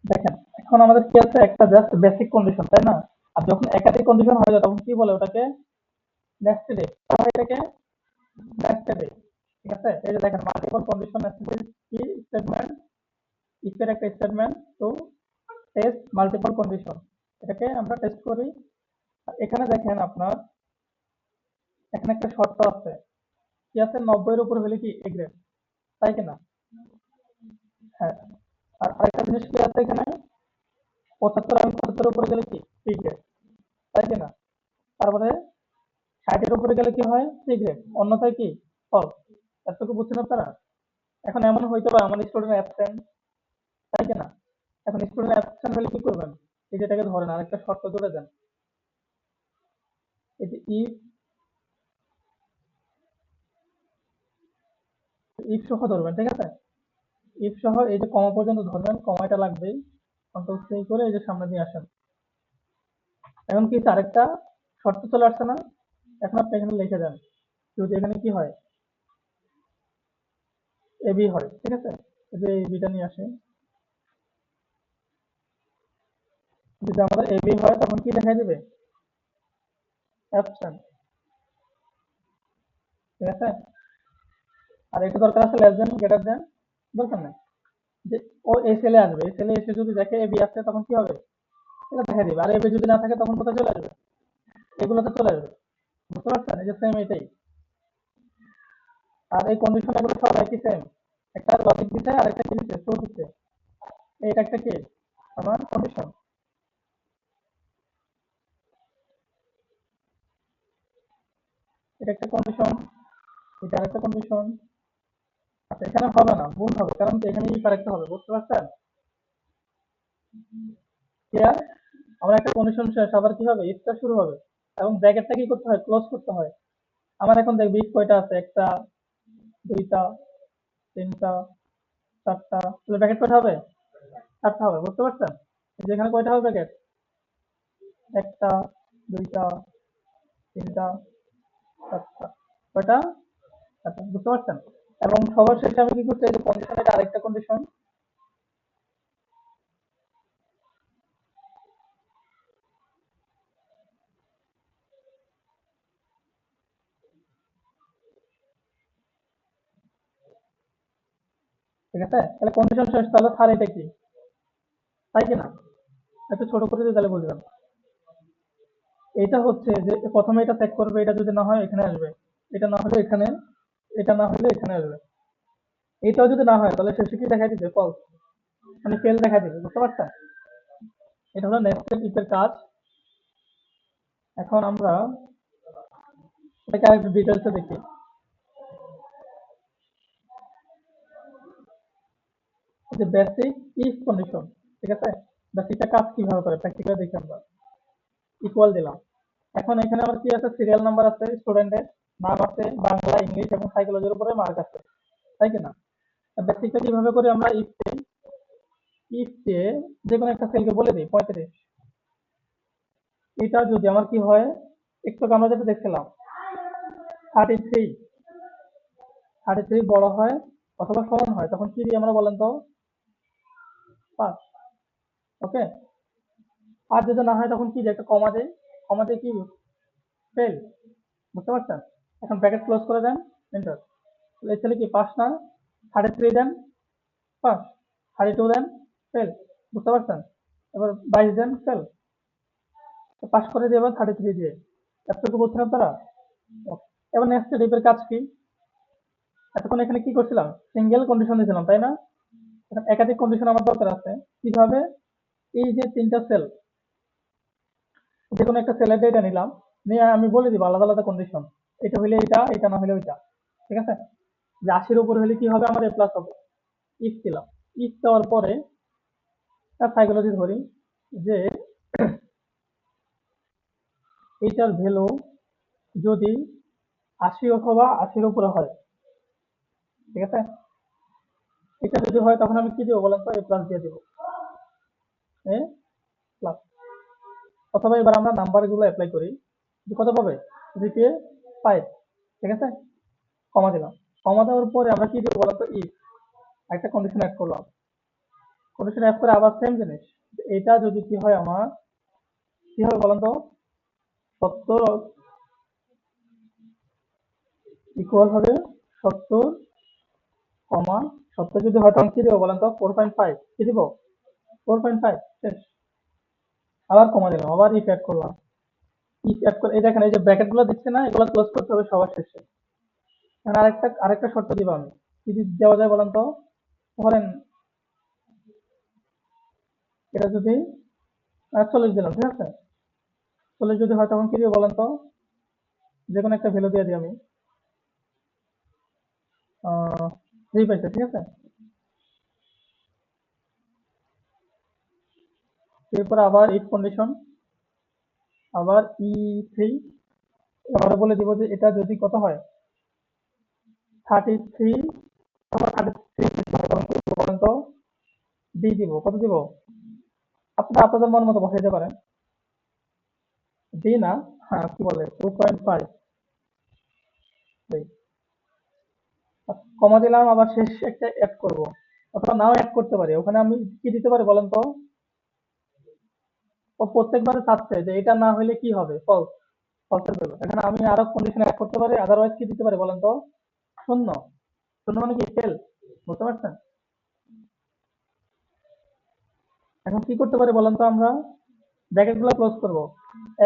দেখেন, এখন আমাদের কি আছে, একটা জাস্ট বেসিক কন্ডিশন, তাই না? আর যখন একাধিক কন্ডিশন হয়ে যায় তখন কি বলে ওটাকে? Nested if. এটাকে নেস্টেড ইফ। ঠিক আছে, এই যে দেখেন, মাল্টিপল কন্ডিশন নেস্টেড কি স্টেটমেন্ট, ইফের একটা statement to test multiple condition. এটাকে আমরা টেস্ট করি। আর এখানে দেখেন আপনার, এখানে একটা শর্ত আছে, কি আছে, 90 এর উপর হলে কি এ গ্রেড, তাই কিনা? হ্যাঁ। আর আরেকটা জিনিস কি আছে এখানে, 75 এবং 75 উপরে গেলে কি বি গ্রেড, তাই কিনা? তারপরে 60 এর উপরে গেলে কি হয়, সি গ্রেড, অন্যথায় কি ফল। এতটুকু বুঝছেন আপনারা? এখন এমন হইতে পারে আমার স্টুডেন্ট অ্যাবসেন্ট, তাই কিনা? এখন স্টুডেন্ট অ্যাবসেন্ট হলে কি করবেন? এই যেটাকে ধরেন আরেকটা শর্ত জুড়ে দেন, এই যে ইফ, ইফ সহ ধরবেন, ঠিক আছে? ইফ সহ এই যে কমা পর্যন্ত ধরবেন, কমাটা লাগবেই। কন্ট্রোল সি করে এই যে সামনে দিয়ে আসেন। এখন কি আরেকটা শর্ত চলে আসছে না? এখন আপনি এখানে লিখে দেন, যদি এখানে কি হয়, এ বি হয়, ঠিক আছে? এই যে এই বিটা নিয়ে আসে, যদি আমাদের এ বি হয় তখন কি দেখা যাবে? অ্যাবসেন্ট। ঠিক আছে? আর এটা দরকার আছে লেস দেন গ্রেটার দেন, দরকার নেই। যে ও এই সেলে আসবে, এই সেলে এসে যদি দেখে এ বি আসছে তখন কি হবে? এটা দেখা দিবে। আর এ বি যদি না থাকে তখন কোথায় চলে আসবে? এগুলোতে চলে আসবে। বুঝতে পারছেন? এই যে সেম এটাই। আর এই কন্ডিশন এগুলো সব একই সেম। একটা লজিক দিতে আর একটা কি দিচ্ছে, ট্রু দিচ্ছে। এটা একটা কি আমার কন্ডিশন, এটা একটা কন্ডিশন, এটা আরেকটা কন্ডিশন। আচ্ছা, এখানে হবে না, ভুল হবে, কারণ কি এখানে কারেক্ট হবে। বুঝতে পারছেন? ক্লিয়ার? আমার একটা কন্ডিশন শেষ, আবার কি হবে, ইফটা শুরু হবে, এবং ব্র্যাকেটটা কি করতে হয়, ক্লোজ করতে হয়। আমার এখন দেখবি if কয়টা আছে, একটা, দুইটা, তিনটা, চারটা, তাহলে ব্র্যাকেট কয়টা হবে? চারটা হবে। বুঝতে পারছেন? এই যে এখানে কয়টা হবে ব্র্যাকেট? একটা, দুইটা, তিনটা, চারটা। কয়টা? চারটা। বুঝতে পারছেন? এবং সবার শেষে আমি কি করতে, এই যে কন্ডিশন, এটা আরেকটা কন্ডিশন। ঠিক আছে, তাহলে কন্ডিশন শেষ, তাহলে স্যার এটা কি, তাই কিনা? একটু ছোট করে দিই তাহলে বুঝবেন। এটা হচ্ছে যে প্রথমে এটা চেক করবে, এটা যদি না হয় এখানে আসবে, এটা না হলে এখানে, এটা না হলে এখানে আসবে। এটাও যদি না হয় তাহলে শেষে কি দেখা দিবে, ফলস, মানে ফেল দেখা দিবে। বুঝতে পারছেন? এটা হলো নেস্টেড ইফ এর কাজ। এখন আমরা এটাকে আরেকটু ডিটেলসে দেখি, যে বেসিক ইফ কন্ডিশন। ঠিক আছে, বেসিকটা কাজ কিভাবে করে প্র্যাকটিক্যালি দেখি আমরা। ইকুয়াল দিলাম। এখন এখানে আমার কি আছে, সিরিয়াল নাম্বার আছে, স্টুডেন্টের নাম আছে, বাংলা, ইংলিশ এবং সাইকোলজির উপরে মার্ক আছে, তাই কিনা? বেসিকটা কিভাবে করে আমরা ইফ, ইফ দিয়ে যে কোনো একটা সেলকে বলে দিই 35। এটা যদি আমার কি হয়, একটু আগে আমরা যেটা দেখছিলাম, 33, 33 বড় হয় অথবা সমান হয়, তখন কি দিই আমরা বলেন তো? পাঁচ। ওকে। আর যদি না হয় তখন কি দিই, একটা কমা দেয়, কমা দিয়ে কি, ফেল। বুঝতে পারছেন? এখন ব্র্যাকেট ক্লোজ করে দেন, এন্টার। এই ছেলে কি পাস না? 33 দেন, পাস। 32 দেন, ফেল। বুঝতে পারছেন? এবার 22 দেন, ফেল। পাস করে দিয়ে এবার 33 দিয়ে, এতটুকু বুঝছেন আপনারা? Okay. এবার নেক্সট ডিপের কাজ কি? এতক্ষণ এখানে কি করছিলাম, সিঙ্গেল কন্ডিশন দিয়েছিলাম, তাই না? এখন একাধিক কন্ডিশন আমার দরকার আছে। কিভাবে? এই যে তিনটা সেল, যে কোনো একটা সেলের ডেটা নিলাম, নিয়ে আমি বলে দিব আলাদা আলাদা কন্ডিশন, এটা হইলে এটা, এটা না হলে ওইটা। ঠিক আছে? যে 80-এর উপর হলে কি হবে, আমার এ প্লাস হবে। ইফ দিলাম। ইফ দেওয়ার পরে তার সাইকোলজি ধরি, যে এইটার ভ্যালু যদি 80 অথবা 80-এর উপরে হয়, ঠিক আছে, এটা যদি হয় তখন আমি কি দিব বলেন তো, এ প্লাস দিয়ে দিব, এ প্লাস। অথবা এবার আমরা নাম্বার গুলো অ্যাপ্লাই করি, যে কত পাবে, জিপিএ 5। ঠিক আছে, কমা দিলাম। কমা দেওয়ার পরে আমরা কি দিব বলতো, ইফ একটা কন্ডিশন অ্যাড করলাম, কন্ডিশন অ্যাড করে আবার সেম জিনিস, এটা যদি কি হয় আমার কি হবে বলেন তো, 70 ইকুয়াল হবে 70 কমা 70 যদি হয় তখন কি দেবো বলেন তো, 4.5 কি দিব, 4.5 শেষ। আবার কমা দিলাম, আবার ইফ অ্যাড করলাম, ইফ অ্যাড করে এই দেখেন এই যে ব্র্যাকেট গুলো দিচ্ছে না, এগুলো ক্লোজ করতে হবে সবার শেষে। এখন আরেকটা শর্ত দিব আমি, কি দেওয়া যায় বলেন তো, ধরেন এটা যদি 40 দিলাম, ঠিক আছে, 40 যদি হয় তখন কি দিব বলেন তো, যে কোনো একটা ভ্যালু দিয়ে দিই আমি, 3 পাইছে, ঠিক আছে। এরপর আবার ইফ কন্ডিশন, আবার E3, আবার বলে দিব যে এটা যদি কত হয়, 33, আবার 33 বলেন তো, ডি দিব, কত দিব, আপনারা আপনাদের মন মতো বসাইতে পারেন, ডি না, হ্যাঁ কি বলে 2.5, কমা দিলাম, আবার শেষ একটা অ্যাড করব, অথবা নাও অ্যাড করতে পারি, ওখানে আমি কি দিতে পারি বলেন তো, ও প্রত্যেকবারে চাচ্ছে যে এটা না হলে কি হবে, ফলস, ফলসের ভ্যালু, এখানে আমি আরো কন্ডিশন অ্যাড করতে পারি, আদারওয়াইজ কি দিতে পারি বলেন তো, শূন্য, শূন্য মানে কি ফেল, বুঝতে পারছেন। এখন কি করতে পারি বলেন তো, আমরা ব্র্যাকেট গুলো ক্লোজ করবো,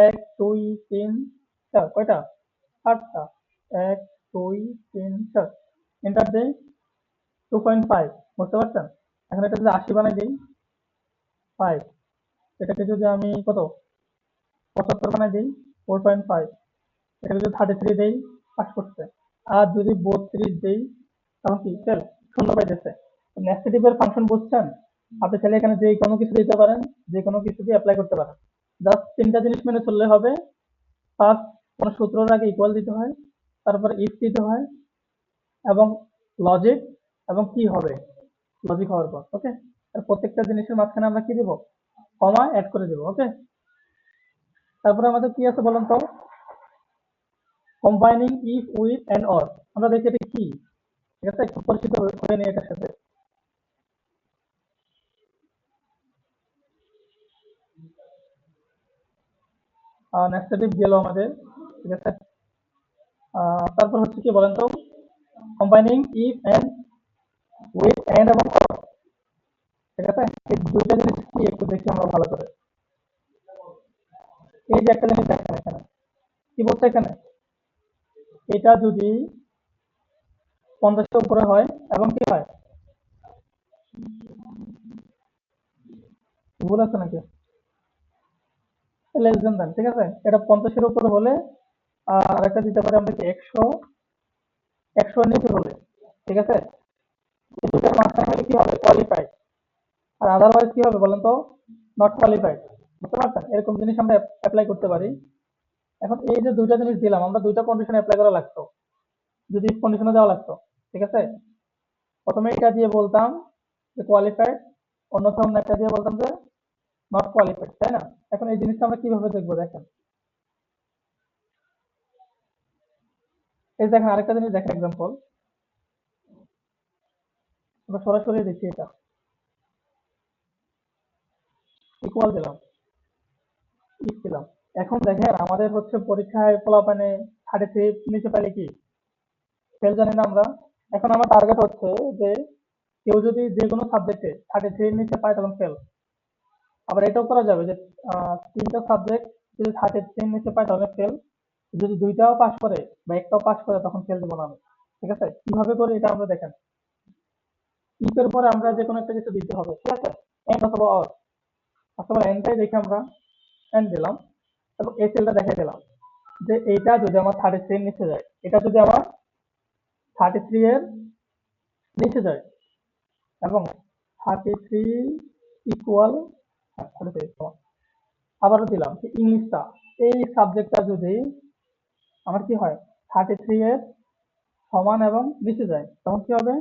1 2 3 4, কয়টা, 8টা, 1 2 3 4, এন্টার দেই, 2.5, বুঝতে পারছেন। এখন এটা যদি 80 বানাই দিই, 5, এটাকে যদি আমি কত 75 বানাই দিই, 4.5, এটাকে যদি 33 দেই, পাস করছে। আর যদি 32 দেই, তখন কি ফেল, শূন্য পাইতেছে। নেস্টেটিভ এর ফাংশন বুঝছেন, আপনি চাইলে এখানে যে কোনো কিছু দিতে পারেন, যে কোনো কিছু দিয়ে অ্যাপ্লাই করতে পারেন, জাস্ট তিনটা জিনিস মেনে চললে হবে। ফার্স্ট, কোনো সূত্রের আগে ইকুয়াল দিতে হয়, তারপর ইফ দিতে হয়, এবং লজিক, এবং কি হবে, লজিক হওয়ার পর, ওকে। আর প্রত্যেকটা জিনিসের মাঝখানে আমরা কি দিব, কমা অ্যাড করে দিব, ওকে। তারপরে আমাদের কি আছে বলেন তো, combining if with and or, আমরা দেখি এটা কি, ঠিক আছে, একটু পরিচিত হয়ে নিই এটার সাথে। নেস্টেটিভ গেল আমাদের, ঠিক আছে। তারপর হচ্ছে কি বলেন তো, combining if and with and এবং অর, ঠিক আছে। এই দুইটা জিনিস কি একটু দেখি আমরা ভালো করে। এই যে একটা জিনিস দেখেন এখানে, কি বলছে এখানে, এটা যদি 50-এর উপরে হয় এবং কি হয়, ভুল আছে নাকি, লেস দেন, ঠিক আছে, এটা 50-এর উপরে হলে, আর একটা দিতে পারি আমরা কি 100, 100 এর নিচে হলে, ঠিক আছে, এই দুটার মাঝখানে হলে কি হবে, কোয়ালিফাইড, আর আদারওয়াইজ কি হবে বলেন তো, নট কোয়ালিফাইড, বুঝতে পারছেন। এরকম জিনিস আমরা অ্যাপ্লাই করতে পারি। এখন এই যে দুইটা জিনিস দিলাম, আমরা দুইটা কন্ডিশন অ্যাপ্লাই করা লাগতো, যদি কন্ডিশনে দেওয়া লাগতো, ঠিক আছে। প্রথমে এটা দিয়ে বলতাম যে কোয়ালিফাইড, অন্যথা অন্য একটা দিয়ে বলতাম যে নট কোয়ালিফাইড, তাই না। এখন এই জিনিসটা আমরা কিভাবে দেখবো দেখেন, এই দেখেন আরেকটা জিনিস দেখেন, এক্সাম্পল, আমরা সরাসরি দেখি, এটা ইকুয়াল দিলাম, ইফ দিলাম। এখন দেখেন আমাদের হচ্ছে পরীক্ষায় পোলাপানে 33 নিচে পেলে কি ফেল, জানি না আমরা। এখন আমার টার্গেট হচ্ছে যে কেউ যদি যে কোনো সাবজেক্টে 33 নিচে পায় তখন ফেল। আবার এটাও করা যাবে যে তিনটা সাবজেক্ট যদি 33 নিচে পায় তাহলে ফেল, যদি দুইটাও পাস করে বা একটাও পাস করে তখন ফেল দেবো না আমি, ঠিক আছে। কিভাবে করে এটা আমরা দেখেন, ইফের পরে আমরা যে কোনো একটা কিছু দিতে হবে, ঠিক আছে, এন্ড অথবা অর, অথবা এন্ডটাই দেখে আমরা এন্ড দিলাম, এবং এই সেলটা দেখাই দিলাম যে এইটা যদি আমার 33 এর নিচে যায়, এটা যদি আমার 33 এর নিচে যায়, এবং 33 ইকুয়াল, আবারও দিলাম যে ইংলিশটা, এই সাবজেক্টটা যদি আমার কি হয় 33 এর সমান এবং নিচে যায়, তখন কি হবে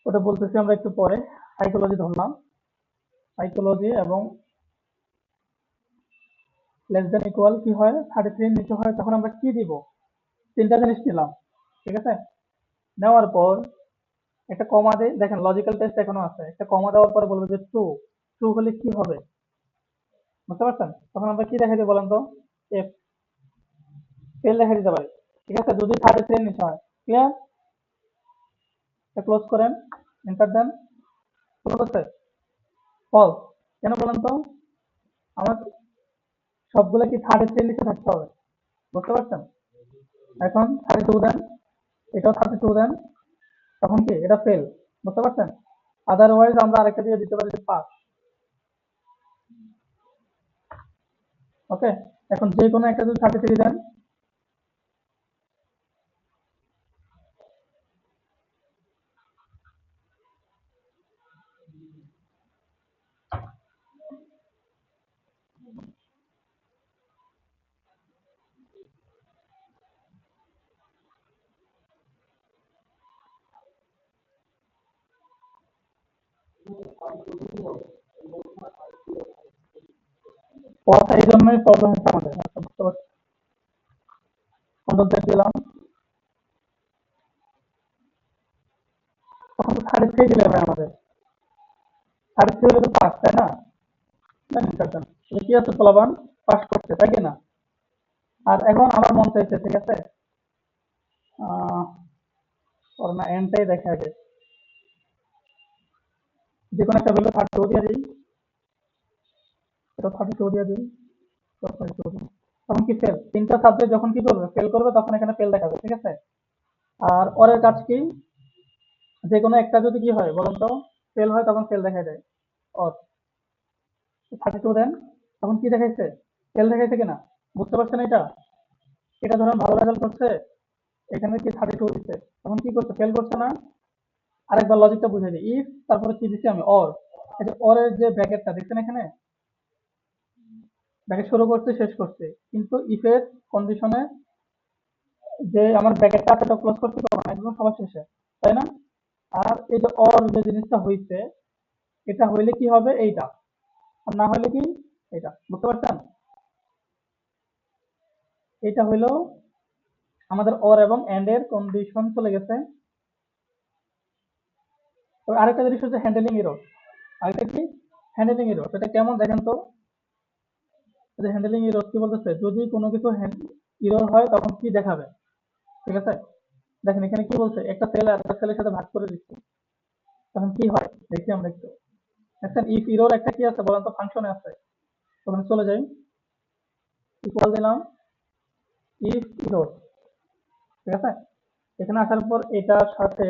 ওটা বলতেছি আমরা একটু পরে। সাইকোলজি ধরলাম, সাইকোলজি, এবং লেস দেন ইকুয়াল কি হয় 33 এর নিচে হয়, তখন আমরা কি দিব, তিনটা জিনিস নিলাম, ঠিক আছে। নেওয়ার পর একটা কমা দেয়, দেখেন লজিক্যাল টেস্ট এখনো আছে, একটা কমা দেওয়ার পরে বলবো যে ট্রু। ট্রু হলে কি হবে বুঝতে পারছেন? তখন আমরা কি দেখাই দিই বলেন তো? এফ, ফেল দেখাই দিতে পারি। ঠিক আছে, যদি 33 এর নিচে হয়। ক্লিয়ার? ক্লোজ করেন, এন্টার দেন। ক্লোজ হচ্ছে ফলস। কেন বলেন তো? আমার সবগুলো কি 33 এর নিচে থাকতে হবে, বুঝতে পারছেন? এখন 32 দেন, এটাও 32 দেন, তখন কি এটা ফেল, বুঝতে পারছেন? আদারওয়াইজ আমরা আরেকটা দিয়ে দিতে পারি যে পাস। ওকে, এখন যে কোনো একটা যদি 33 দেন, কথা এই জন্যই প্রবলেম হচ্ছে আমাদের, আচ্ছা, বুঝতে পারছি। কন্ট্রোল চেক দিলাম, তখন তো 33 দিলে ভাই আমাদের, 33 হলে তো পাস, তাই না? জানেন কারণ এটা কি আছে, পোলাপান পাস করছে, তাই কি না? আর এখন আমার মন চাইছে, ঠিক আছে, আহ ওর না এনটাই দেখে আগে, যে কোনো একটা ভ্যালু 32 দিয়ে দিই, এটা 32 দিয়ে দিই, তো 32 দিই। তখন কি ফেল, তিনটা সাবজেক্ট যখন কি করবে, ফেল করবে, তখন এখানে ফেল দেখাবে, ঠিক আছে? আর ওরের কাজ কি, যে কোনো একটা যদি কি হয় বলুন তো, ফেল হয়, তখন ফেল দেখা যায়। ওর 32 দেন, তখন কি দেখাইছে, ফেল দেখাইছে কিনা, বুঝতে পারছেন? এটা এটা ধরেন ভালো রেজাল্ট করছে, এখানে কি 32 দিচ্ছে, তখন কি করছে, ফেল করছে না? আরেকবার লজিকটা বুঝে দিই, ইফ তারপরে কি দিচ্ছি আমি, অর। এই যে অরের যে ব্র্যাকেটটা দেখছেন এখানে, ব্র্যাকেট শুরু করছে শেষ করছে, কিন্তু ইফের কন্ডিশনে যে আমার ব্র্যাকেটটা আছে ক্লোজ করতে পারবো না, একদম সবার শেষে, তাই না? আর এই যে অর যে জিনিসটা হইছে, এটা হইলে কি হবে, এইটা। আর না হইলে কি, এটা, বুঝতে পারছেন? এটা হইলো আমাদের অর এবং এন্ড এর কন্ডিশন চলে গেছে। তো আরেকটা জিনিস হচ্ছে হ্যান্ডেলিং এরর। আরেকটা কি, হ্যান্ডেলিং এরর, সেটা কেমন দেখেন তো? যে হ্যান্ডেলিং এরর কি বলতেছে, যদি কোনো কিছু এরর হয় তখন কি দেখাবে, ঠিক আছে? দেখেন এখানে কি বলছে, একটা সেল আর একটা সেলের সাথে ভাগ করে দিচ্ছে, তখন কি হয় দেখি আমরা একটু। দেখছেন ইফ এরর একটা কি আছে বলেন তো, ফাংশনে আছে। তখন চলে যাই, ইকুয়াল দিলাম ইফ এরর, ঠিক আছে? এখানে আসার পর এটার সাথে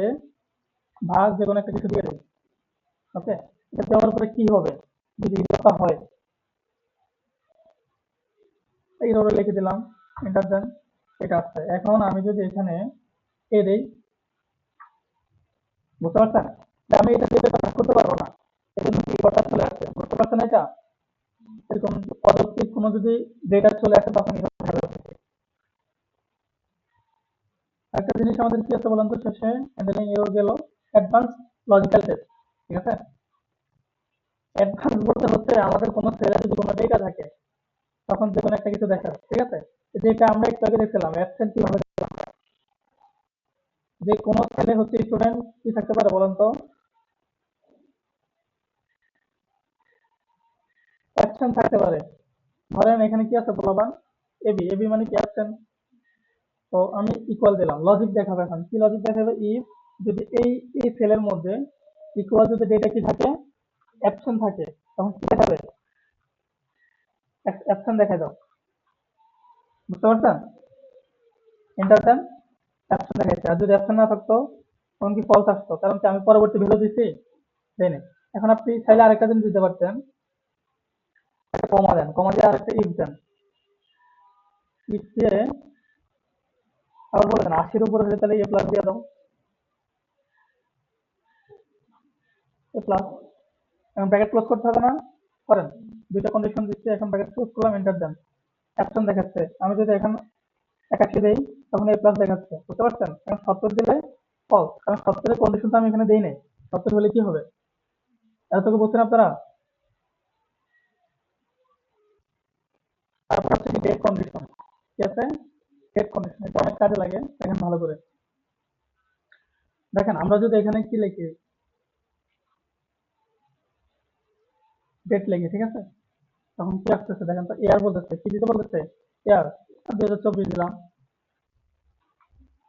ভাগ যে কোনো একটা কিছু দিয়ে দিই। ওকে, এটা দেওয়ার পরে কি হবে, যদি এররটা হয়, এরর লিখে দিলাম, এন্টার দেন, এটা আসছে। এখন আমি যদি এখানে এ দেই, বুঝতে পারছেন? যে আমি এটা দিয়ে ভাগ করতে পারবো না, এজন্য কি কথা চলে আসছে, বুঝতে পারছেন? এটা এরকম অযৌক্তিক কোনো যদি ডেটা চলে আসে তখন এরকম হবে। একটা জিনিস আমাদের কি আছে বলেন তো শেষে, হ্যান্ডেলিং এরর গেল অ্যাডভান্স লজিক্যাল টেস্ট, ঠিক আছে? অ্যাডভান্স বলতে হচ্ছে আমাদের কোনো সেলে যদি কোনো ডেটা থাকে, তখন যে কোনো একটা কিছু দেখা, ঠিক আছে? যেটা আমরা একটু আগে দেখছিলাম অ্যাবসেন্ট কিভাবে দেখলাম। যে কোনো সেলে হচ্ছে স্টুডেন্ট কি থাকতে পারে বলেন তো, অ্যাবসেন্ট থাকতে পারে। ধরেন এখানে কি আছে বলবান, এবি, এবি মানে কি, অ্যাবসেন্ট। তো আমি ইকুয়াল দিলাম, লজিক দেখাবে, এখন কি লজিক দেখাবে, ইফ যদি এই সেলের মধ্যে ইকুয়াল যদি ডেটা কি থাকে, অ্যাবসেন্ট থাকে, তখন কি দেখাবে, অ্যাবসেন্ট দেখাই দাও, বুঝতে পারছেন? এন্টার দেন, অ্যাবসেন্ট দেখাইছে। আর যদি অ্যাবসেন্ট না থাকতো তখন কি ফলস আসতো, কারণ কি আমি পরবর্তী ভ্যালু দিছি, দেই নাই। এখন আপনি চাইলে আরেকটা জিনিস দিতে পারতেন, একটা কমা দেন, কমা দিয়ে আরেকটা ইফ দেন, ইফ দিয়ে আবার বলে দেন 80-র উপরে হলে তাহলে এ প্লাস দিয়ে দাও, এ প্লাস। এখন ব্র্যাকেট ক্লোজ করতে হবে না, করেন। দুইটা কন্ডিশন দিচ্ছি, এখন ব্র্যাকেট ক্লোজ করলাম, এন্টার দেন, অ্যাবসেন্ট দেখাচ্ছে। আমি যদি এখন 81 দেই, তখন এ প্লাস দেখাচ্ছে, বুঝতে পারছেন? এখন 70 দিলে ফলস, কারণ 70 এর কন্ডিশন তো আমি এখানে দেই নাই। 70 হলে কি হবে, এতটুকু বুঝছেন আপনারা? তারপর হচ্ছে কি ডেট কন্ডিশন, ঠিক আছে? ডেট কন্ডিশন এটা অনেক কাজে লাগে, দেখেন ভালো করে। দেখেন আমরা যদি এখানে কি লিখি, ডেট লিখি, ঠিক আছে, তখন কি আসতেছে দেখেন তো, এয়ার বলতেছে, কি দিতে বলতেছে, এয়ার 2024 দিলাম,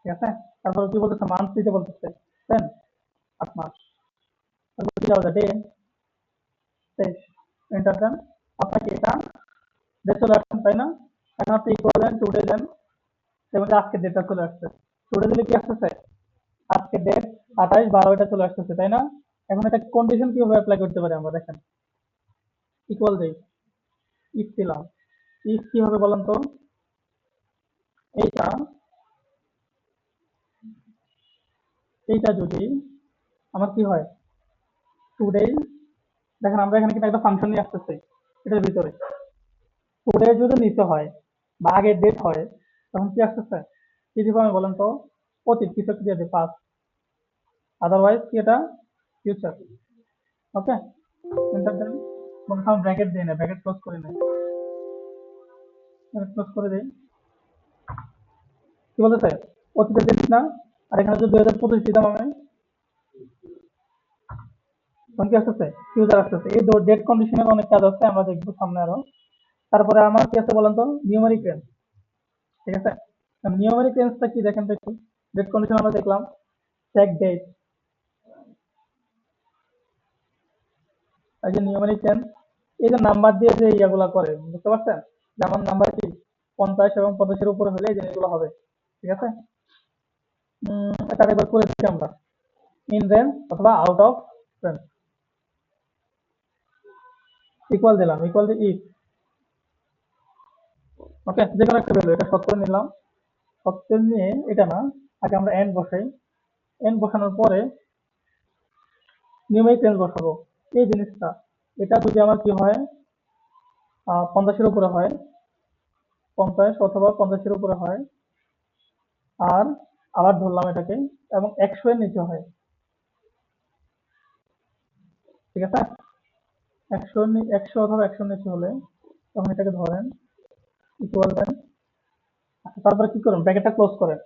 ঠিক আছে। তারপর কি বলতেছে, মান্থ দিতে বলতেছে, দেন 8 মাস। তারপর কি যাওয়া যায়, ডে 23, এন্টার দেন। আপনাকে এটা ডেট চলে আসছেন, তাই না? এখন আপনি ইকুয়াল দেন, টুডে দেন, এবং আজকে ডেটটা চলে আসছে। টুডে দিলে কি আসতেছে, আজকে ডেট 28/12 এটা চলে আসতেছে, তাই না? এখন এটা কন্ডিশন কিভাবে অ্যাপ্লাই করতে পারি আমরা, দেখেন, ইকুয়াল দেই, ইফ দিলাম, ইফ কি হবে বলেন তো, এইটা এইটা যদি আমার কি হয়, টুডে, দেখেন আমরা এখানে কিন্তু একটা ফাংশন নিয়ে আসতেছি এটার ভিতরে, টুডে যদি নিতে হয় বা আগের ডেট হয়, তখন কি আসতেছে, কি দিব আমি বলেন তো, অতীত কিছু একটা দিয়ে দিই, পাস্ট, আদারওয়াইজ কি এটা ফিউচার। ওকে, এন্টার দেন। মনে হয় ব্র্যাকেট দিই না, ব্র্যাকেট ক্লোজ করে নেই, ব্র্যাকেট ক্লোজ করে দিই। কি বলতেছে, অতীতের দিন না, আর এখানে যদি 2025 দিতাম আমি, তখন কি আসতেছে, ফিউচার আসতেছে। এই ডেট কন্ডিশনের অনেক কাজ আছে, আমরা দেখবো সামনে আরো। তারপরে আমার কি আছে বলেন তো, নিউমেরিক রেঞ্জ, ঠিক আছে। নিউমেরিক রেঞ্জটা কি দেখেন তো একটু, ডেট কন্ডিশন আমরা দেখলাম, চেক ডেট, এই যে নিউমেরিক রেঞ্জ, এই যে নাম্বার দিয়ে যে ইয়াগুলা করে, বুঝতে পারছেন, যে আমার নাম্বার কি 50 এবং 50-এর উপরে হলে এই জিনিসগুলো হবে, ঠিক আছে। এটা একবার করে দিচ্ছি আমরা, ইন রেঞ্জ অথবা আউট অফ রেঞ্জ, ইকুয়াল দিলাম, ইকুয়াল দিয়ে ইফ, ওকে, যে কোনো একটা ভ্যালু, এটা শর্ট করে নিলাম। শর্ট করে নিয়ে এটা না, আগে আমরা এন্ড বসাই, এন্ড বসানোর পরে নিউমেরিক রেঞ্জ বসাবো। এই জিনিসটা, এটা যদি আমার কি হয়, 50-এর উপরে হয়, 50 অথবা 50-এর উপরে হয়, আর আবার ধরলাম এটাকে, এবং 100-এর নিচে হয়, ঠিক আছে। 100 অথবা 100-এর নিচে হলে তখন এটাকে ধরেন, ইকুয়াল দেন। আচ্ছা, তারপরে কি করুন, ব্র্যাকেটটা ক্লোজ করেন।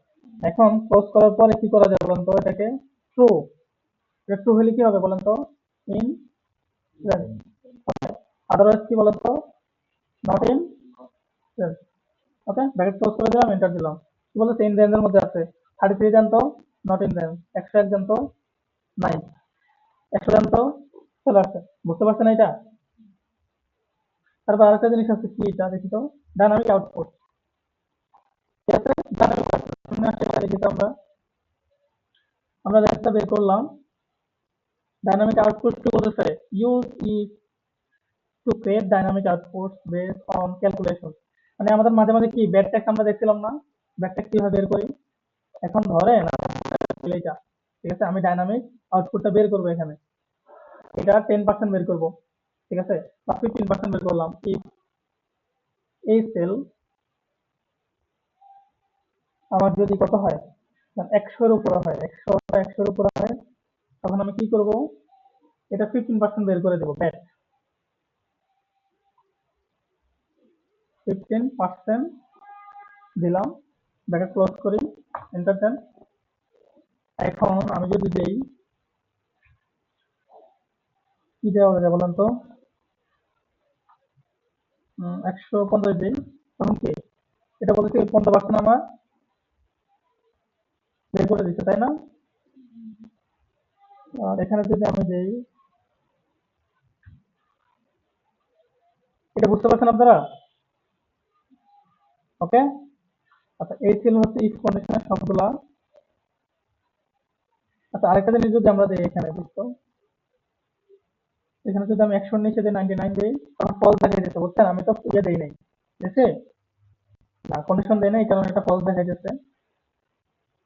এখন ক্লোজ করার পরে কি করা যায় বলেন তো, এটাকে ট্রু, এটা ট্রু হলে কি হবে বলেন তো, ইন রেঞ্জ, আদারওয়াইজ কি বলেন তো, not in range. Okay, bracket close করে দিলাম, এন্টার দিলাম। কি বলতো, ইন রেঞ্জের মধ্যে আছে, 33 দেন তো, নট ইন রেঞ্জ, 101 দেন তো, নাই, 100 দেন তো, চলে আসছে। বুঝতে পারছেন এটা? তারপর আরেকটা জিনিস আছে, কি এটা দেখি তো, ডাইনামিক আউটপুট, ঠিক আছে। ডাইনামিক আউটপুট দেখি তো, আমরা আমরা লেন্সটা বের করলাম। ডাইনামিক আউটপুট কি বলতেছে, use it to create dynamic output based on calculation. মানে আমাদের মাঝে মাঝে কি ব্যাড ট্যাক্স আমরা দেখছিলাম না, ব্যাড ট্যাক্স কিভাবে বের করি। এখন ধরেন এটা, ঠিক আছে, আমি ডাইনামিক আউটপুটটা বের করবো এখানে, এটা 10% বের করব, ঠিক আছে, বা 15% বের করলাম। এই সেল আমার যদি কত হয়, 100-এর উপরে হয়, 100-এর উপরে হয়, তখন আমি কি করব, এটা 15% বের করে দেবো, ব্যাট 15% দিলাম, ব্র্যাকেট ক্লোজ করি, এন্টার দেন। এখন আমি যদি দেই, কি দেওয়া যায় বলেন তো, 150 দিই, তখন কি, এটা বলতে 15% আমার বের করে দিচ্ছে, তাই না? আর এখানে যদি আমি দেই, এটা বুঝতে পারছেন আপনারা? ওকে, আচ্ছা, এই ছিল হচ্ছে ইফ কন্ডিশনের সবগুলা। আচ্ছা, আরেকটা জিনিস যদি আমরা দিই এখানে, বুঝতো, এখানে যদি আমি 100-এর নিচে দিই, 99 দিই, তখন ফলস দেখাই দিচ্ছে, বুঝছেন, আমি তো ইয়ে দেই নাই, ঠিক আছে, না কন্ডিশন দেই নাই, এই কারণে এটা ফলস দেখাই দিচ্ছে।